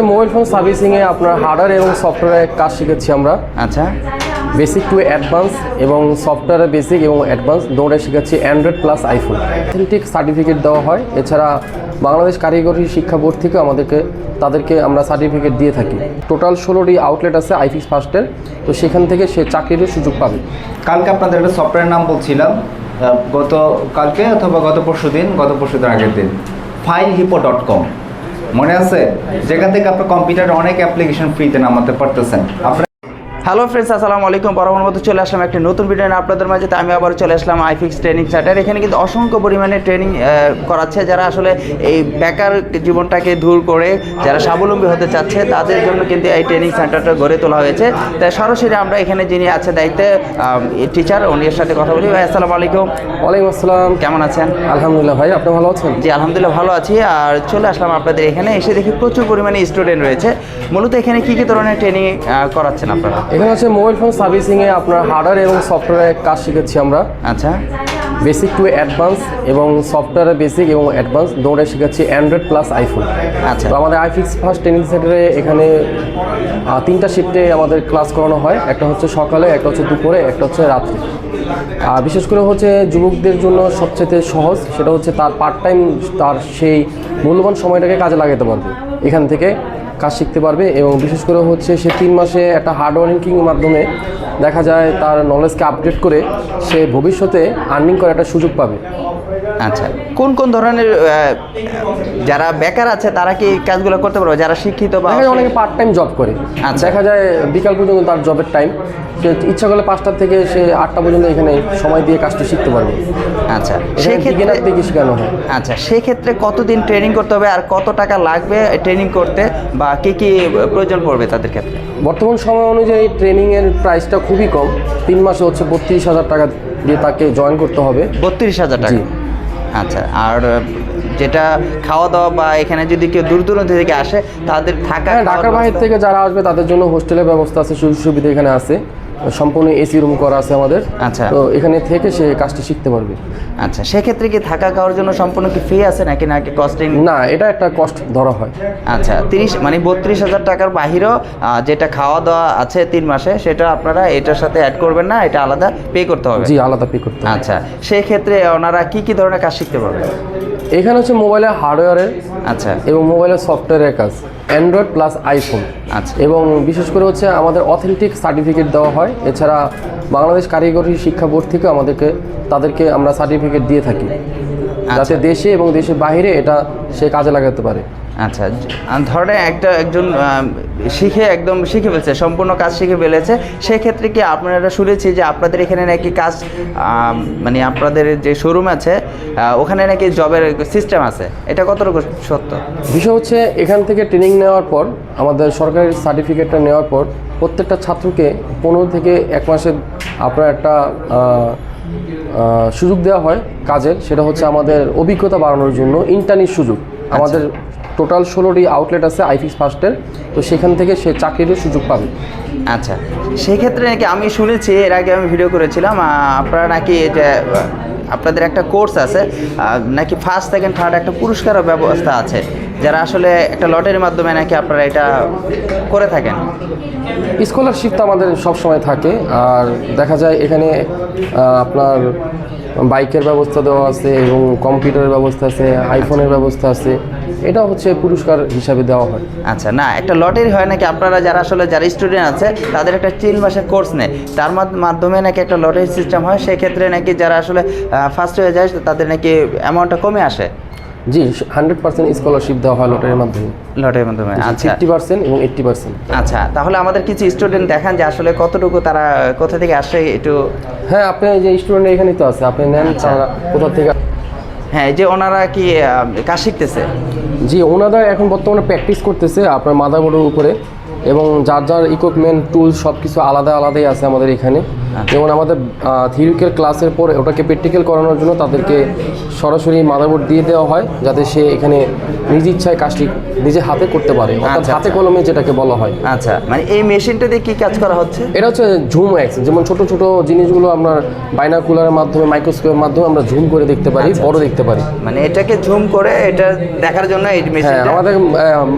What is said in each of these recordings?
Mobile phone সার্ভিসিংয়ে আপনার hardware এবং সফটওয়্যারের কাজ শিখেছি আমরা। আচ্ছা, বেসিক টু অ্যাডভান্স এবং সফটওয়্যারের বেসিক এবং অ্যাডভান্স দুটোই শিখেছি Android plus iPhone. Authentic certificate দেওয়া হয়। এছাড়া বাংলাদেশ কারিগরি শিক্ষা বোর্ড থেকে তাদেরকে আমরা সার্টিফিকেট দিয়ে থাকি। টোটাল 16টি আউটলেট আছে আইফিক্স ফার্স্টের, তো সেখান থেকে সে চাকরিরও সুযোগ পাবে। কালকে আপনাদের একটা সফটওয়্যারের নাম বলছিলাম, কালকে অথবা গত পরশুদিন আগের দিন filehipo.com মনে আছে, যেখান থেকে আপনার কম্পিউটারে অনেক অ্যাপ্লিকেশন ফ্রিতে নামাতে পারতেছেন। হ্যালো ফ্রেন্ডস, আসসালামু আলাইকুম। বরাবর মতো চলে আসলাম একটি নতুন ভিডিও নিয়ে আপনাদের মাঝে। আমি আবার চলে আসলাম আইফিক্স ট্রেনিং সেন্টার। এখানে কিন্তু অসংখ্য পরিমাণে ট্রেনিং করাচ্ছে যারা আসলে এই বেকার জীবনটাকে দূর করে যারা স্বাবলম্বী হতে চাচ্ছে তাদের জন্য কিন্তু এই ট্রেনিং সেন্টারটা গড়ে তোলা হয়েছে। তাই সরাসরি আমরা এখানে যিনি আছে দায়িত্বে টিচার, উনির সাথে কথা বলি। ভাই আসসালামু আলাইকুম। ওয়ালাইকুম আসসালাম। কেমন আছেন? আলহামদুলিল্লাহ ভাই, আপনি ভালো আছেন? জি আলহামদুলিল্লাহ ভালো আছি। আর চলে আসলাম আপনাদের এখানে, এসে দেখি প্রচুর পরিমাণে স্টুডেন্ট রয়েছে। মূলত এখানে কী কী ধরনের ট্রেনিং করাচ্ছেন আপনারা? এখানে হচ্ছে মোবাইল ফোন সার্ভিসিংয়ে আপনার হার্ডওয়্যার এবং সফটওয়্যারের কাজ শিখেছি আমরা। আচ্ছা, বেসিক টু অ্যাডভান্স এবং সফটওয়্যারের বেসিক এবং অ্যাডভান্স দুটোই শিখেছি অ্যান্ড্রয়েড প্লাস আইফোন। আচ্ছা, তো আমাদের আইফিক্স ফার্স্ট ট্রেনিং সেন্টারে এখানে 3টা শিফটে আমাদের ক্লাস করানো হয়। একটা হচ্ছে সকালে, একটা হচ্ছে দুপুরে, একটা হচ্ছে রাত্রে। বিশেষ করে হচ্ছে যুবকদের জন্য সবচেয়ে সহজ, সেটা হচ্ছে তার পার্ট টাইম তার সেই মূল্যবান সময়টাকে কাজে লাগাতে পারবে, এখান থেকে কাজ শিখতে পারবে। এবং বিশেষ করে হচ্ছে সে 3 মাসে একটা হার্ডওয়ার্কিংয়ের মাধ্যমে দেখা যায় তার নলেজকে আপডেট করে সে ভবিষ্যতে আর্নিং করার একটা সুযোগ পাবে। আচ্ছা, কোন কোন ধরনের যারা বেকার আছে তারা কি কাজগুলো করতে পারবে? যারা শিক্ষিত বা দেখা যায় অনেকে পার্ট টাইম জব করে, আচ্ছা, দেখা যায় বিকাল পর্যন্ত তার জবের টাইম, সে ইচ্ছা করলে 5টা থেকে সে 8টা পর্যন্ত এখানে সময় দিয়ে কাজটা শিখতে পারবে। আচ্ছা, সেক্ষেত্রে থেকে শেখানো হয়। আচ্ছা, সেক্ষেত্রে কতদিন ট্রেনিং করতে হবে আর কত টাকা লাগবে ট্রেনিং করতে, বা কী কী প্রয়োজন পড়বে তাদের ক্ষেত্রে? বর্তমান সময় অনুযায়ী ট্রেনিংয়ের প্রাইসটা খুবই কম। 3 মাসে হচ্ছে 32,000 টাকা দিয়ে তাকে জয়েন করতে হবে। 32,000 টাকা? জি। আচ্ছা, আর যেটা খাওয়া দাওয়া বা এখানে যদি কেউ দূর দূরান্ত থেকে আসে তাদের থাকা, ঢাকার বাইরে থেকে যারা আসবে তাদের জন্য হোস্টেলের ব্যবস্থা আছে, সুযোগ সুবিধা এখানে আছে, সম্পূর্ণ এসি রুম করা আছে আমাদের। আচ্ছা, তো এখানে থেকে সে কাজটি শিখতে পারবে। আচ্ছা, সেক্ষেত্রে কি থাকা খাওয়ার জন্য সম্পূর্ণ কি ফ্রি আছে নাকি কস্টিং? না, এটা একটা কস্ট ধরা হয়। আচ্ছা, 32,000 টাকার বাহিরেও যেটা খাওয়া দাওয়া আছে 3 মাসে, সেটা আপনারা এটার সাথে অ্যাড করবেন না, এটা আলাদা পে করতে হবে? জি, আলাদা পে করতে হবে। আচ্ছা, সেই ক্ষেত্রে ওনারা কি কি ধরনের কাজ শিখতে পারবে? এখানে হচ্ছে মোবাইলের হার্ডওয়্যারের, আচ্ছা, এবং মোবাইলের সফটওয়্যারের কাজ, অ্যান্ড্রয়েড প্লাস আইফোন। আচ্ছা, এবং বিশেষ করে হচ্ছে আমাদের অথেন্টিক সার্টিফিকেট দেওয়া হয়। এছাড়া বাংলাদেশ কারিগরি শিক্ষা বোর্ড থেকে তাদেরকে আমরা সার্টিফিকেট দিয়ে থাকি, যাতে দেশে এবং দেশের বাইরে এটা সে কাজে লাগাতে পারে। আচ্ছা, ধরেন একজন শিখে ফেলছে, সম্পূর্ণ কাজ শিখে ফেলেছে, সেক্ষেত্রে কি আপনারা শুনেছি যে আপনাদের এখানে নাকি কাজ মানে আপনাদের যে শোরুম আছে ওখানে নাকি জবের সিস্টেম আছে, এটা কতটুকু সত্য? বিষয় হচ্ছে এখান থেকে ট্রেনিং নেওয়ার পর, আমাদের সরকারি সার্টিফিকেটটা নেওয়ার পর প্রত্যেকটা ছাত্রকে 15 থেকে 1 মাসের আপনার একটা সুযোগ দেওয়া হয় কাজের। সেটা হচ্ছে আমাদের অভিজ্ঞতা বাড়ানোর জন্য ইন্টার্নির সুযোগ। আমাদের টোটাল 16টি আউটলেট আছে আইফিক্স ফার্স্টের, তো সেখান থেকে সে চাকরিরও সুযোগ পাবে। আচ্ছা, সেক্ষেত্রে নাকি আমি শুনেছি, এর আগে আমি ভিডিও করেছিলাম, আপনারা নাকি যে আপনাদের একটা কোর্স আছে নাকি ফার্স্ট সেকেন্ড থার্ড একটা পুরস্কারের ব্যবস্থা আছে, যারা আসলে একটা লটারির মাধ্যমে নাকি আপনারা এটা করে থাকেন? স্কলারশিপ তো আমাদের সবসময় থাকে। আর দেখা যায় এখানে আপনার বাইকের ব্যবস্থা দেওয়া আছে এবং কম্পিউটারের ব্যবস্থা আছে, আইফোনের ব্যবস্থা আছে, এটা হচ্ছে পুরস্কার হিসাবে দেওয়া হয়। আচ্ছা, না একটা লটারি হয় নাকি আপনারা যারা স্টুডেন্ট আছে তাদের একটা 3 মাসের কোর্স নেয়, তার মাধ্যমে নাকি একটা লটারি সিস্টেম হয়, সেক্ষেত্রে নাকি যারা আসলে ফার্স্ট হয়ে যায় তাদের নাকি অ্যামাউন্টটা কমে আসে? জি, 100% স্কলারশিপ দেওয়া হয় লটারির মাধ্যমে। আচ্ছা, 50% এবং 80%। আচ্ছা, তাহলে আমাদের কিছু স্টুডেন্ট দেখান যে আসলে কতটুকু তারা কোথা থেকে আসে একটু। হ্যাঁ, আপনি যে স্টুডেন্ট এখানেই তো আছে, আপনি নেন তারা কোথা থেকে। হ্যাঁ, যে ওনারা কি কাজ শিখতেছে? জি, ওনারা এখন বর্তমানে প্র্যাকটিস করতেছে আপনার মাদারবোর্ডের উপরে, এবং যার ইকুইপমেন্ট টুল সব কিছু আলাদাই আছে আমাদের এখানে। যেমন আমাদের থিওরিক্যাল ক্লাসের পরে ওটাকে প্র্যাকটিক্যাল করানোর জন্য তাদেরকে সরাসরি মাদারবোর্ড দিয়ে দেওয়া হয়, যাতে সে এখানে নিজ ইচ্ছায় কাজটি নিজে হাতে করতে পারে, অর্থাৎ আচ্ছা, হাতে কলমে যেটাকে বলা হয়। আচ্ছা, মানে এই মেশিনটা দিয়ে কি কাজ করা হচ্ছে? এটা হচ্ছে জুম এক্স, যেমন ছোট ছোট জিনিসগুলো আমরা বাইনাকুলারের মাধ্যমে, মাইক্রোস্কোপের মাধ্যমে আমরা জুম করে দেখতে পারি, বড় দেখতে পারি। মানে এটাকে জুম করে এটা দেখার জন্য এই হ্যাঁ, মেশিনটা। আমাদের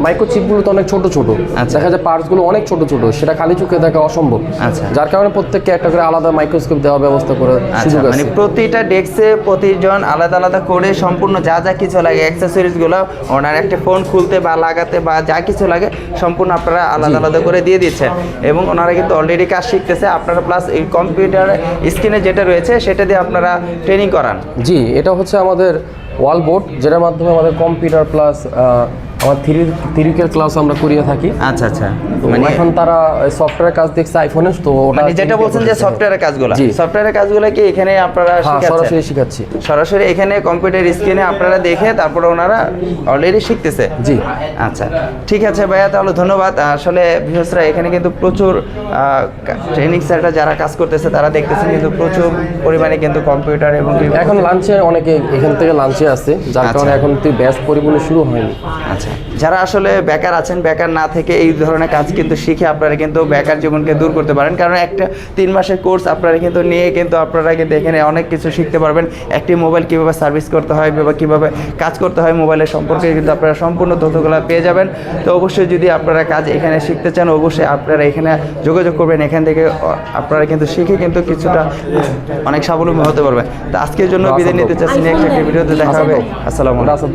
মাইক্রোচিপগুলো তো অনেক ছোট ছোট, আচ্ছা। দেখা যায় পার্টসগুলো অনেক ছোট ছোট, সেটা খালি চোখে দেখা অসম্ভব। আচ্ছা। যার কারণে প্রত্যেককে একটা করে আলাদা মাইক্রোস্কোপ দেওয়ার ব্যবস্থা করে আচ্ছা, সুযোগ মানে আছে। প্রতিটা ডেস্কে প্রতিজন আলাদা আলাদা করে সম্পূর্ণ যা যা কিছু লাগে অ্যাক্সেসরিজগুলো ওনার একটা ফোন খুলতে বা লাগাতে বা যা কিছু লাগে সম্পূর্ণ আপনারা আলাদা আলাদা করে দিয়ে দিচ্ছেন, এবং ওনারা কিন্তু অলরেডি কাজ শিখতেছে আপনারা, প্লাস এই কম্পিউটার স্ক্রিনে যেটা রয়েছে সেটা দিয়ে আপনারা ট্রেনিং করান। জি, এটা হচ্ছে আমাদের ওয়াল বোর্ড, যেটার মাধ্যমে আমাদের কম্পিউটার প্লাস আমার থিওরিক্যাল ক্লাস আমরা করিয়ে থাকি। আচ্ছা আচ্ছা, তো মানে এখন তারা সফটওয়্যার কাজ দেখছে আইফোনে, তো ওটা মানে যেটা বলছেন যে সফটওয়্যারের কাজগুলো, জি। সফটওয়্যারের কাজগুলো কি এখানে আপনারা হ্যাঁ, শিখাচ্ছেন? সরাসরি শিখাচ্ছি। সরাসরি এখানে কম্পিউটার স্ক্রিনে আপনারা দেখে তারপরে ওনারা অলরেডি শিখতেছে। জি। আচ্ছা, ঠিক আছে ভাইয়া, তাহলে ধন্যবাদ। আসলে বিশেষরা এখানে কিন্তু প্রচুর ট্রেনিং সেন্টার যারা কাজ করতেছে তারা দেখতেছেন কিন্তু প্রচুর পরিমাণে কিন্তু কম্পিউটার এবং এখন লাঞ্চে অনেকে এখান থেকে লাঞ্চে আসছে, যার আচ্ছা। কারণে এখন তুই ব্যাচ পরিপূর্ণ শুরু হয়নি। আচ্ছা, যারা আসলে বেকার আছেন, বেকার না থেকে এই ধরনের কাজ কিন্তু শিখে আপনারা কিন্তু বেকার জীবনকে দূর করতে পারেন, কারণ একটা 3 মাসের কোর্স আপনারা কিন্তু নিয়ে কিন্তু আপনারা কিন্তু এখানে অনেক কিছু শিখতে পারবেন। একটি মোবাইল কীভাবে সার্ভিস করতে হয় বা কীভাবে কাজ করতে হয় মোবাইলের সম্পর্কে কিন্তু আপনারা সম্পূর্ণ তথ্যগুলো পেয়ে যাবেন। তো অবশ্যই যদি আপনারা কাজ এখানে শিখতে চান অবশ্যই আপনারা এখানে যোগাযোগ করবেন, এখান থেকে আপনারা কিন্তু শিখে কিন্তু কিছুটা অনেক স্বাবলম্বী হতে পারবেন। তো আজকের জন্য বিদায় নিতে চাচ্ছি, নেক্সট একটা ভিডিওতে দেখা হবে। আসসালামু আলাইকুম।